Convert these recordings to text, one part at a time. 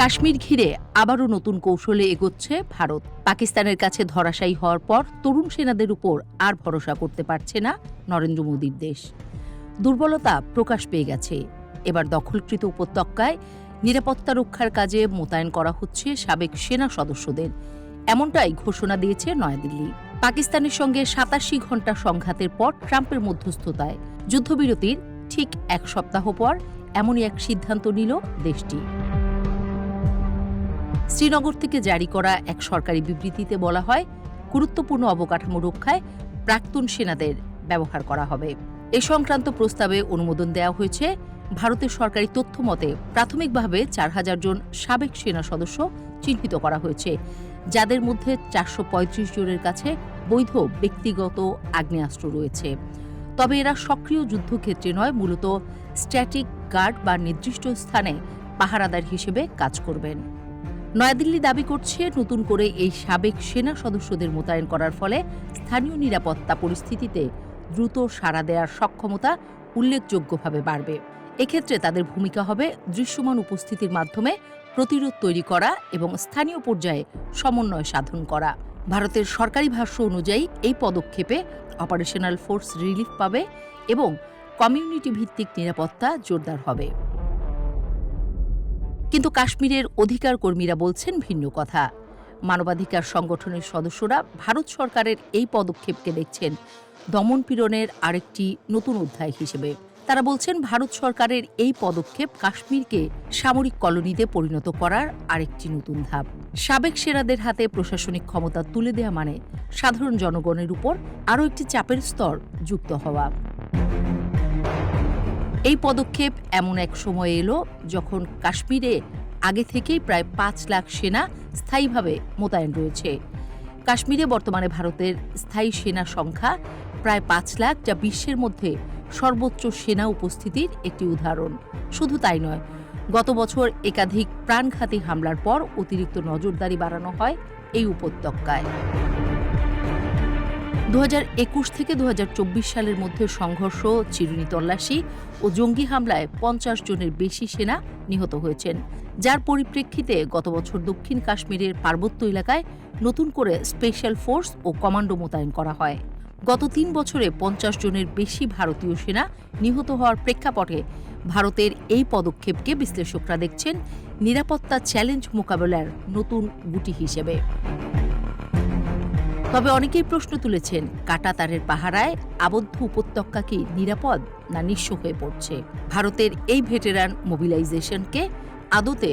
কাশ্মীর ঘিরে আবারও নতুন কৌশলে এগোচ্ছে ভারত। পাকিস্তানের কাছে ধরাশায়ী হওয়ার পর তরুণ সেনাদের উপর আর ভরসা করতে পারছে না নরেন্দ্র মোদীর দেশ। দুর্বলতা প্রকাশ পেয়ে গেছে। এবার দখলকৃত উপত্যকায় নিরাপত্তা রক্ষার কাজে মোতায়েন করা হচ্ছে সাবেক সেনা সদস্যদের, এমনটাই ঘোষণা দিয়েছে নয়াদিল্লি। পাকিস্তানের সঙ্গে ৮৭ ঘণ্টা সংঘাতের পর ট্রাম্পের মধ্যস্থতায় যুদ্ধবিরতির ঠিক এক সপ্তাহ পর এমনই এক সিদ্ধান্ত নিল দেশটি। শ্রীনগর থেকে জারি করা এক সরকারি বিবৃতিতে বলা হয়, গুরুত্বপূর্ণ অবকাঠামো রক্ষায় প্রাক্তন সেনাদের ব্যবহার করা হবে। এ সংক্রান্ত প্রস্তাবে অনুমোদন দেওয়া হয়েছে। ভারতের সরকারি তথ্য মতে প্রাথমিকভাবে ৪,০০০ জন সাবেক সেনা সদস্য চিহ্নিত করা হয়েছে, যাদের মধ্যে ৪৩৫ জনের কাছে বৈধ ব্যক্তিগত আগ্নেয়াস্ত্র রয়েছে। তবে এরা সক্রিয় যুদ্ধক্ষেত্রে নয়, মূলত স্ট্যাটিক গার্ড বা নির্দিষ্ট স্থানে পাহারাদার হিসেবে কাজ করবেন। নয়াদিল্লি দাবি করছে, নতুন করে এই সাবেক সেনা সদস্যদের মোতায়েন করার ফলে স্থানীয় নিরাপত্তা পরিস্থিতিতে দ্রুত সাড়া দেওয়ার সক্ষমতা উল্লেখযোগ্যভাবে বাড়বে। এক্ষেত্রে তাদের ভূমিকা হবে দৃশ্যমান উপস্থিতির মাধ্যমে প্রতিরোধ তৈরি করা এবং স্থানীয় পর্যায়ে সমন্বয় সাধন করা। ভারতের সরকারি ভাষ্য অনুযায়ী এই পদক্ষেপে অপারেশনাল ফোর্স রিলিফ পাবে এবং কমিউনিটি ভিত্তিক নিরাপত্তা জোরদার হবে। কিন্তু কাশ্মীরের অধিকার কর্মীরা বলছেন ভিন্ন কথা। মানবাধিকার সংগঠনের সদস্যরা ভারত সরকারের এই পদক্ষেপকে দেখছেন দমনপীড়নের আরেকটি নতুন অধ্যায় হিসেবে। তারা বলছেন, ভারত সরকারের এই পদক্ষেপ কাশ্মীরকে সামরিক কলোনিতে পরিণত করার আরেকটি নতুন ধাপ। সাবেক সেনাদের হাতে প্রশাসনিক ক্ষমতা তুলে দেওয়া মানে সাধারণ জনগণের উপর আরও একটি চাপের স্তর যুক্ত হওয়া। এই পদক্ষেপ এমন এক সময় এলো যখন কাশ্মীরে আগে থেকেই প্রায় ৫ লাখ সেনা স্থায়ীভাবে মোতায়েন রয়েছে। কাশ্মীরে বর্তমানে ভারতের স্থায়ী সেনা সংখ্যা প্রায় ৫ লাখ, যা বিশ্বের মধ্যে সর্বোচ্চ সেনা উপস্থিতির একটি উদাহরণ। শুধু তাই নয়, গত বছর একাধিক প্রাণঘাতী হামলার পর অতিরিক্ত নজরদারি বাড়ানো হয় এই উপত্যকায়। ২০২১ থেকে ২০২৪ সালের মধ্যে সংঘর্ষ, চিরুনি তল্লাশি ও জঙ্গি হামলায় ৫০ জনের বেশি সেনা নিহত হয়েছেন, যার পরিপ্রেক্ষিতে গত বছর দক্ষিণ কাশ্মীরের পার্বত্য এলাকায় নতুন করে স্পেশাল ফোর্স ও কমান্ডো মোতায়েন করা হয়। গত ৩ বছরে ৫০ জনের বেশি ভারতীয় সেনা নিহত হওয়ার প্রেক্ষাপটে ভারতের এই পদক্ষেপকে বিশ্লেষকরা দেখছেন নিরাপত্তা চ্যালেঞ্জ মোকাবেলার নতুন গুটি হিসেবে। তবে অনেকেই প্রশ্ন তুলেছেন, কাঁটাতারের পাহারায় আবদ্ধ উপত্যকা কি নিরাপদ না নিঃস্ব হয়ে পড়ছে? ভারতের এই ভেটেরান মোবিলাইজেশনকে আদতে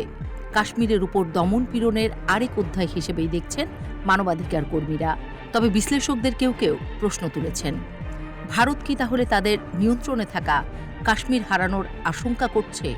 কাশ্মীরের উপর দমনপীড়নের আরেক অধ্যায় হিসেবেই দেখছেন মানবাধিকার কর্মীরা। তবে বিশ্লেষকদের কেউ কেউ প্রশ্ন তুলেছেন, ভারত কি তাহলে তাদের নিয়ন্ত্রণে থাকা কাশ্মীর হারানোর আশঙ্কা করছে?